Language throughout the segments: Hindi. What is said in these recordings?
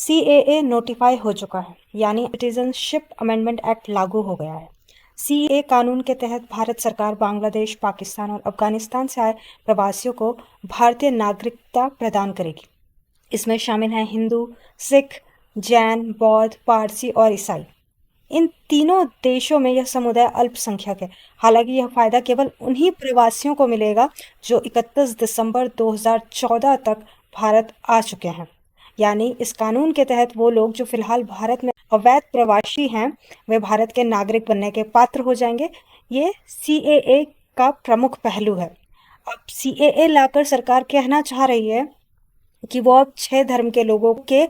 सीएए नोटिफाई हो चुका है, यानी सिटीजनशिप अमेंडमेंट एक्ट लागू हो गया है। सीएए कानून के तहत भारत सरकार बांग्लादेश, पाकिस्तान और अफगानिस्तान से आए प्रवासियों को भारतीय नागरिकता प्रदान करेगी। इसमें शामिल हैं हिंदू, सिख, जैन, बौद्ध, पारसी और ईसाई। इन तीनों देशों में यह समुदाय अल्पसंख्यक है। हालांकि यह फायदा केवल उन्हीं प्रवासियों को मिलेगा जो 31 दिसंबर 2014 तक भारत आ चुके हैं। यानी इस कानून के तहत वो लोग जो फिलहाल भारत में अवैध प्रवासी हैं, वे भारत के नागरिक बनने के पात्र हो जाएंगे। ये सीएए का प्रमुख पहलू है। अब सीएए लाकर सरकार कहना चाह रही है कि वो अब 6 धर्म के लोगों के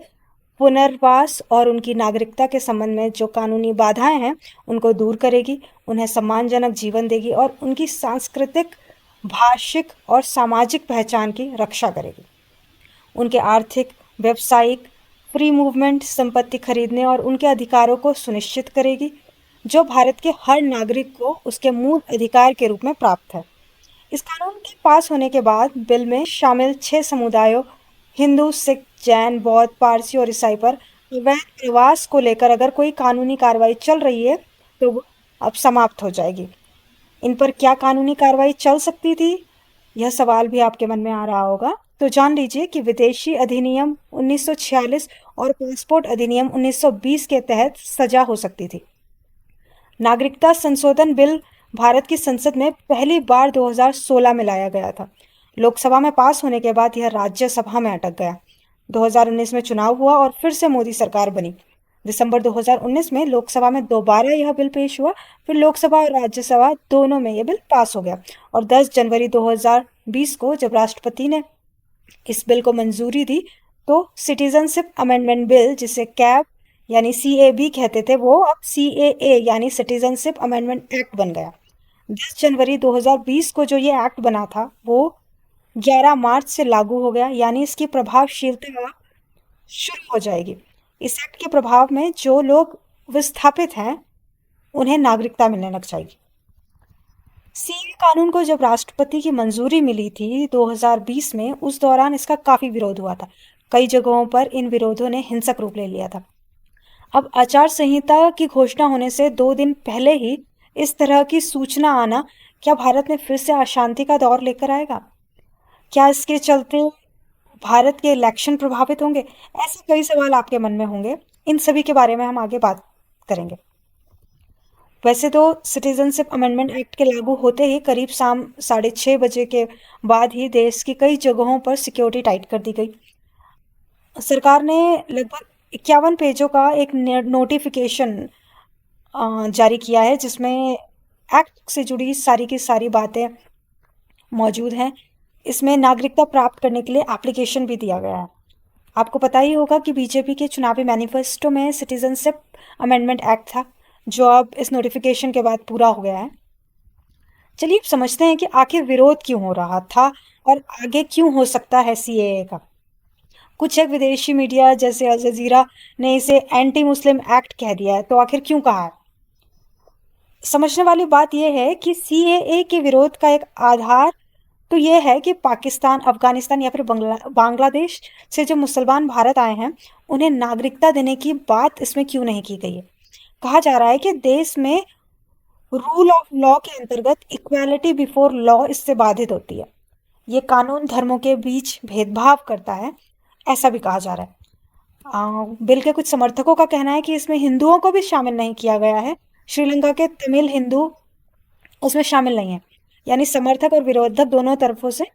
पुनर्वास और उनकी नागरिकता के संबंध में जो कानूनी बाधाएं हैं उनको दूर करेगी, उन्हें सम्मानजनक जीवन देगी और उनकी सांस्कृतिक, भाषिक और सामाजिक पहचान की रक्षा करेगी। उनके आर्थिक, व्यावसायिक, फ्री मूवमेंट, संपत्ति खरीदने और उनके अधिकारों को सुनिश्चित करेगी, जो भारत के हर नागरिक को उसके मूल अधिकार के रूप में प्राप्त है। इस कानून के पास होने के बाद बिल में शामिल 6 समुदायों हिंदू, सिख, जैन, बौद्ध, पारसी और ईसाई पर अवैध प्रवास को लेकर अगर कोई कानूनी कार्रवाई चल रही है तो वो अब समाप्त हो जाएगी। इन पर क्या कानूनी कार्रवाई चल सकती थी, यह सवाल भी आपके मन में आ रहा होगा। तो जान लीजिए कि विदेशी अधिनियम 1946 और पासपोर्ट अधिनियम 1920 के तहत सजा हो सकती थी। नागरिकता संशोधन बिल भारत की संसद में पहली बार 2016 में लाया गया था। लोकसभा में पास होने के बाद यह राज्यसभा में अटक गया। 2019 में चुनाव हुआ और फिर से मोदी सरकार बनी। दिसंबर 2019 में लोकसभा में दोबारा यह बिल पेश हुआ, फिर लोकसभा और राज्यसभा दोनों में यह बिल पास हो गया और 10 जनवरी 2020 को जब राष्ट्रपति ने इस बिल को मंजूरी दी तो सिटीजनशिप अमेंडमेंट बिल, जिसे कैब यानी सीएबी कहते थे, वो अब सीएए यानी सिटीजनशिप अमेंडमेंट एक्ट बन गया। 10 जनवरी 2020 को जो ये एक्ट बना था वो 11 मार्च से लागू हो गया, यानी इसकी प्रभावशीलता शुरू हो जाएगी। इस एक्ट के प्रभाव में जो लोग विस्थापित हैं उन्हें नागरिकता मिलने लग जाएगी। सीएए कानून को जब राष्ट्रपति की मंजूरी मिली थी 2020 में, उस दौरान इसका काफी विरोध हुआ था। कई जगहों पर इन विरोधों ने हिंसक रूप ले लिया था। अब आचार संहिता की घोषणा होने से 2 दिन पहले ही इस तरह की सूचना आना क्या भारत में फिर से अशांति का दौर लेकर आएगा? क्या इसके चलते भारत के इलेक्शन प्रभावित होंगे? ऐसे कई सवाल आपके मन में होंगे। इन सभी के बारे में हम आगे बात करेंगे। वैसे तो सिटीजनशिप अमेंडमेंट एक्ट के लागू होते ही करीब शाम 6:30 बजे के बाद ही देश की कई जगहों पर सिक्योरिटी टाइट कर दी गई। सरकार ने लगभग 51 पेजों का एक नोटिफिकेशन जारी किया है, जिसमें एक्ट से जुड़ी सारी की सारी बातें मौजूद हैं। इसमें नागरिकता प्राप्त करने के लिए एप्लीकेशन भी दिया गया है। आपको पता ही होगा कि बीजेपी के चुनावी मैनिफेस्टो में सिटीजनशिप अमेंडमेंट एक्ट था, जो अब इस नोटिफिकेशन के बाद पूरा हो गया है। चलिए अब समझते हैं कि आखिर विरोध क्यों हो रहा था और आगे क्यों हो सकता है सीएए का। कुछ एक विदेशी मीडिया जैसे अल जजीरा ने इसे एंटी मुस्लिम एक्ट कह दिया है, तो आखिर क्यों कहा है? समझने वाली बात यह है कि सीएए के विरोध का एक आधार तो यह है कि पाकिस्तान, अफगानिस्तान या फिर बांग्लादेश से जो मुसलमान भारत आए हैं उन्हें नागरिकता देने की बात इसमें क्यों नहीं की गई है। कहा जा रहा है कि देश में रूल ऑफ लॉ के अंतर्गत इक्वालिटी बिफोर लॉ इससे बाधित होती है। ये कानून धर्मों के बीच भेदभाव करता है, ऐसा भी कहा जा रहा है। बिल के कुछ समर्थकों का कहना है कि इसमें हिंदुओं को भी शामिल नहीं किया गया है। श्रीलंका के तमिल हिंदू उसमें शामिल नहीं है, यानी समर्थक और विरोधक दोनों तरफों से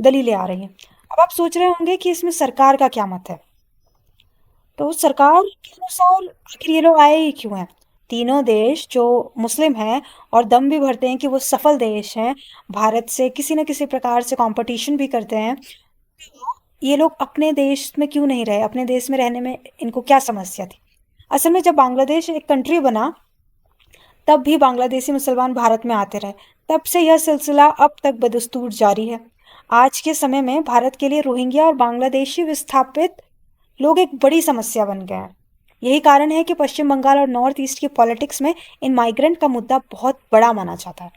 दलीलें आ रही हैं। अब आप सोच रहे होंगे कि इसमें सरकार का क्या मत है। तो सरकार के अनुसार आखिर ये लोग आए ही क्यों हैं? तीनों देश जो मुस्लिम हैं और दम भी भरते हैं कि वो सफल देश हैं, भारत से किसी न किसी प्रकार से कंपटीशन भी करते हैं, ये लोग अपने देश में क्यों नहीं रहे? अपने देश में रहने में इनको क्या समस्या थी? असल में जब बांग्लादेश एक कंट्री बना तब भी बांग्लादेशी मुसलमान भारत में आते रहे। तब से यह सिलसिला अब तक बदस्तूर जारी है। आज के समय में भारत के लिए रोहिंग्या और बांग्लादेशी विस्थापित लोग एक बड़ी समस्या बन गए हैं। यही कारण है कि पश्चिम बंगाल और नॉर्थ ईस्ट की पॉलिटिक्स में इन माइग्रेंट का मुद्दा बहुत बड़ा माना जाता है,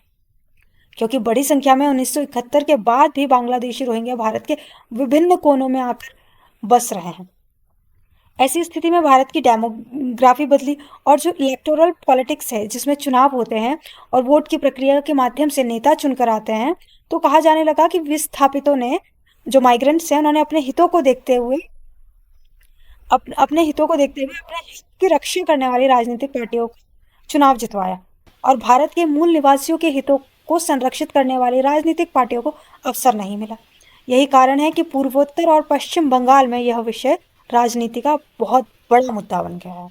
क्योंकि बड़ी संख्या में 1971 के बाद भी बांग्लादेशी रोहिंग्या भारत के विभिन्न कोनों में आकर बस रहे हैं। ऐसी स्थिति में भारत की डेमोग्राफी बदली और जो इलेक्टोरल पॉलिटिक्स है जिसमें चुनाव होते हैं और वोट की प्रक्रिया के माध्यम से नेता चुनकर आते हैं, तो कहा जाने लगा कि विस्थापितों ने, जो माइग्रेंट्स हैं, उन्होंने अपने हितों को देखते हुए अपने हित की रक्षा करने वाली राजनीतिक पार्टियों को चुनाव जितवाया और भारत के मूल निवासियों के हितों को संरक्षित करने वाली राजनीतिक पार्टियों को अवसर नहीं मिला। यही कारण है कि पूर्वोत्तर और पश्चिम बंगाल में यह विषय राजनीति का बहुत बड़ा मुद्दा बन गया है।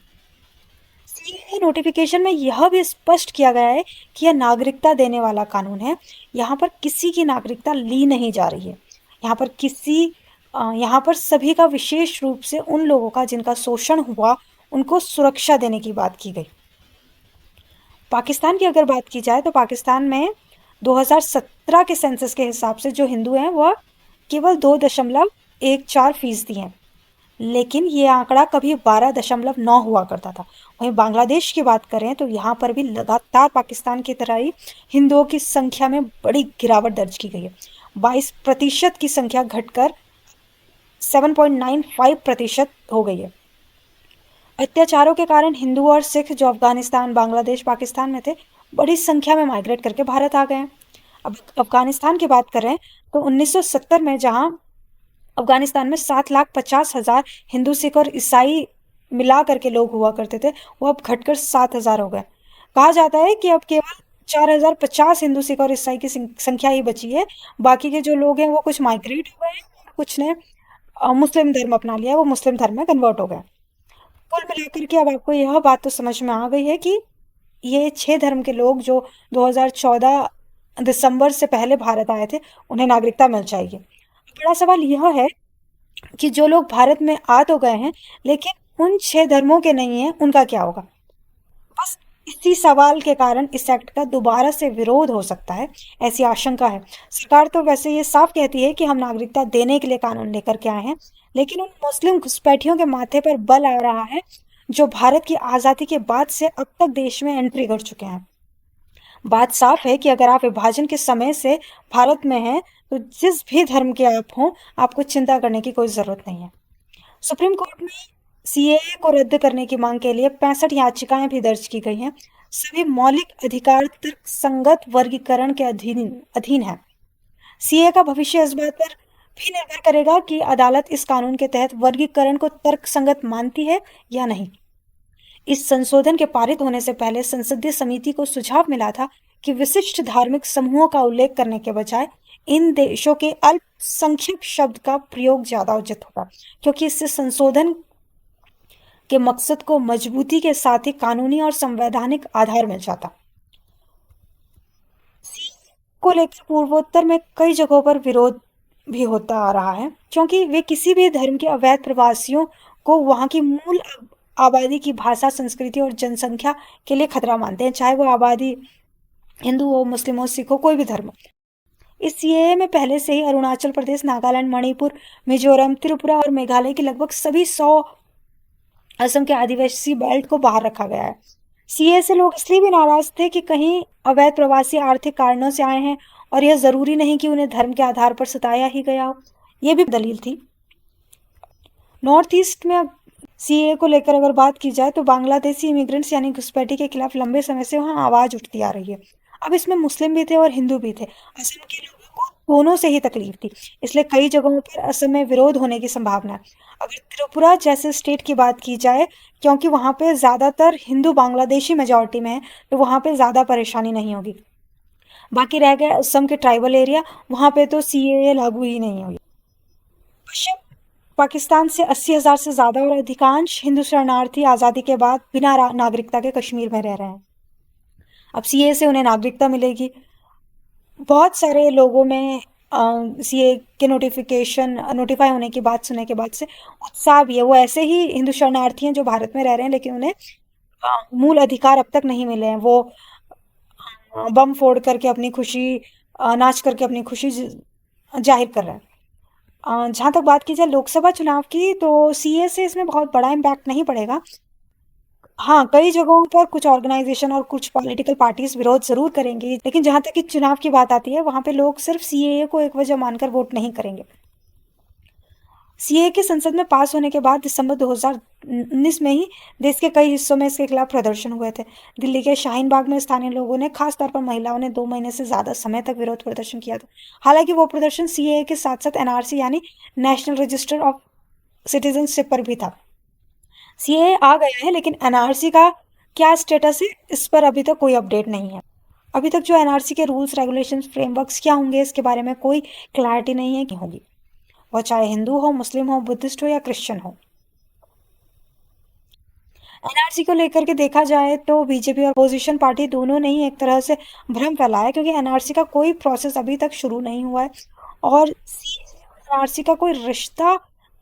सीएए नोटिफिकेशन में यह भी स्पष्ट किया गया है कि यह नागरिकता देने वाला कानून है। यहाँ पर किसी की नागरिकता ली नहीं जा रही है। यहाँ पर सभी का, विशेष रूप से उन लोगों का जिनका शोषण हुआ, उनको सुरक्षा देने की बात की गई। पाकिस्तान की अगर बात की जाए तो पाकिस्तान में 2017 के सेंसस के हिसाब से जो हिंदू हैं वह केवल 2.14% हैं, लेकिन ये आंकड़ा कभी 12.9 हुआ करता था। वहीं बांग्लादेश की बात करें तो यहाँ पर भी लगातार पाकिस्तान की तरह ही हिंदुओं की संख्या में बड़ी गिरावट दर्ज की गई है। 22% की संख्या घटकर 7.95% हो गई है। अत्याचारों के कारण हिंदू और सिख जो अफगानिस्तान, बांग्लादेश, पाकिस्तान में थे, बड़ी संख्या में माइग्रेट करके भारत आ गए हैं। अब अफगानिस्तान की बात करें तो 1970 में जहां अफगानिस्तान में 7,50,000 हिंदू, सिख और ईसाई मिला करके लोग हुआ करते थे, वो अब घटकर 7,000 हो गए। कहा जाता है कि अब केवल 4,050 हिंदू, सिख और ईसाई की संख्या ही बची है। बाकी के जो लोग हैं वो कुछ माइग्रेट हो गए, कुछ ने मुस्लिम धर्म अपना लिया, वो मुस्लिम धर्म में कन्वर्ट हो गए। कुल मिलाकर के अब आपको यह बात तो समझ में आ गई है कि ये 6 धर्म के लोग जो 2014 दिसंबर से पहले भारत आए थे, उन्हें नागरिकता मिल जाएगी। बड़ा सवाल यह है कि जो लोग भारत में आ तो गए हैं लेकिन उन 6 धर्मों के नहीं हैं, उनका क्या होगा? बस इसी सवाल के कारण इस एक्ट का दोबारा से विरोध हो सकता है, ऐसी आशंका है। सरकार तो वैसे ये साफ कहती है कि हम नागरिकता देने के लिए कानून लेकर के आए हैं, लेकिन उन मुस्लिम घुसपैठियों के माथे पर बल आ रहा है जो भारत की आज़ादी के बाद से अब तक देश में एंट्री कर चुके हैं। बात साफ है कि अगर आप विभाजन के समय से भारत में हैं, तो जिस भी धर्म के आप हों, आपको चिंता करने की कोई ज़रूरत नहीं है। सुप्रीम कोर्ट में सीएए को रद्द करने की मांग के लिए 65 याचिकाएं भी दर्ज की गई हैं। सभी मौलिक अधिकार तर्कसंगत वर्गीकरण के अधीन है। सीएए का भविष्य इस बात पर भी निर्भर करेगा कि अदालत इस कानून के तहत वर्गीकरण को तर्कसंगत मानती है या नहीं। इस संशोधन के पारित होने से पहले संसदीय समिति को सुझाव मिला था कि विशिष्ट धार्मिक समूहों का उल्लेख करने के बजाय इन देशों के अल्पसंख्यक शब्द का प्रयोग ज्यादा उचित होगा, क्योंकि इससे संशोधन के मकसद को मजबूती के साथ ही कानूनी और संवैधानिक आधार मिल जाता। को लेकर पूर्वोत्तर में कई जगहों पर विरोध भी होता आ रहा है, क्योंकि वे किसी भी धर्म के अवैध प्रवासियों को वहां की मूल आबादी की भाषा, संस्कृति और जनसंख्या के लिए खतरा मानते हैं, चाहे वो आबादी हिंदू हो, मुस्लिम हो, सिख हो, कोई भी धर्म। इस सीएए में पहले से ही अरुणाचल प्रदेश, नागालैंड, मणिपुर, मिजोरम, त्रिपुरा और मेघालय की लगभग सभी 100 असम के आदिवासी बेल्ट को बाहर रखा गया है। सीए से लोग इसलिए भी नाराज थे कि कहीं अवैध प्रवासी आर्थिक कारणों से आए हैं और यह जरूरी नहीं कि उन्हें धर्म के आधार पर सताया ही गया हो, यह भी दलील थी। नॉर्थ ईस्ट में सीए को लेकर अगर बात की जाए तो बांग्लादेशी इमिग्रेंट्स यानी घुसपैठी के खिलाफ लंबे समय से वहां आवाज उठती आ रही है। अब इसमें मुस्लिम भी थे और हिंदू भी थे। असम के लोगों को दोनों से ही तकलीफ थी, इसलिए कई जगहों पर असम में विरोध होने की संभावना है। अगर त्रिपुरा जैसे स्टेट की बात की जाए, क्योंकि वहां पे ज्यादातर हिंदू बांग्लादेशी मेजोरिटी में है, तो वहां पे ज्यादा परेशानी नहीं होगी। बाकी रह गया असम के ट्राइबल एरिया, वहां पे तो सीएए लागू ही नहीं होगी। पश्चिम पाकिस्तान से 80,000 से ज्यादा और अधिकांश हिंदू शरणार्थी आजादी के बाद बिना नागरिकता के कश्मीर में रह रहे हैं। अब सीए से उन्हें नागरिकता मिलेगी। बहुत सारे लोगों में सीए के नोटिफाई होने की बात सुनने के बाद से उत्साह भी है। वो ऐसे ही हिंदू शरणार्थी हैं जो भारत में रह रहे हैं, लेकिन उन्हें मूल अधिकार अब तक नहीं मिले हैं। वो बम फोड़ करके अपनी खुशी, नाच करके अपनी खुशी जाहिर कर रहे हैं। जहाँ तक बात की जाए लोकसभा चुनाव की, तो सीए से इसमें बहुत बड़ा इम्पैक्ट नहीं पड़ेगा। हाँ, कई जगहों पर कुछ ऑर्गेनाइजेशन और कुछ पॉलिटिकल पार्टीज विरोध जरूर करेंगी, लेकिन जहां तक कि चुनाव की बात आती है, वहां पे लोग सिर्फ सीएए को एक वजह मानकर वोट नहीं करेंगे। सीए के संसद में पास होने के बाद दिसंबर 2019 में ही देश के कई हिस्सों में इसके खिलाफ प्रदर्शन हुए थे। दिल्ली के शाहीन बाग में स्थानीय लोगों ने, खास तौर पर महिलाओं ने 2 महीने से ज्यादा समय तक विरोध प्रदर्शन किया था। हालांकि वो प्रदर्शन सीए के साथ साथ एनआरसी यानी नेशनल रजिस्टर ऑफ सिटीजनशिप पर भी था। सीए आ गया है, लेकिन एनआरसी का क्या स्टेटस है, इस पर अभी तक कोई अपडेट नहीं है। अभी तक जो एनआरसी के रूल्स, रेगुलेशंस, फ्रेमवर्क्स क्या होंगे, इसके बारे में कोई क्लैरिटी नहीं है कि होगी, वो चाहे हिंदू हो, मुस्लिम हो, बुद्धिस्ट हो या क्रिश्चियन हो। एनआरसी को लेकर के देखा जाए तो बीजेपी और अपोजिशन पार्टी दोनों ने ही एक तरह से भ्रम फैलाया, क्योंकि एनआरसी का कोई प्रोसेस अभी तक शुरू नहीं हुआ है और एनआरसी का कोई रिश्ता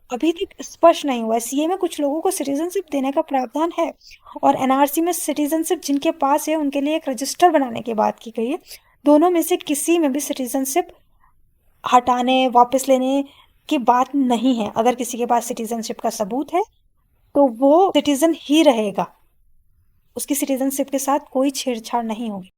अभी तक स्पष्ट नहीं हुआ है। सीए में कुछ लोगों को सिटीजनशिप देने का प्रावधान है और एनआरसी में सिटीजनशिप जिनके पास है उनके लिए एक रजिस्टर बनाने की बात की गई है। दोनों में से किसी में भी सिटीजनशिप हटाने, वापस लेने की बात नहीं है। अगर किसी के पास सिटीजनशिप का सबूत है तो वो सिटीजन ही रहेगा, उसकी सिटीजनशिप के साथ कोई छेड़छाड़ नहीं होगी।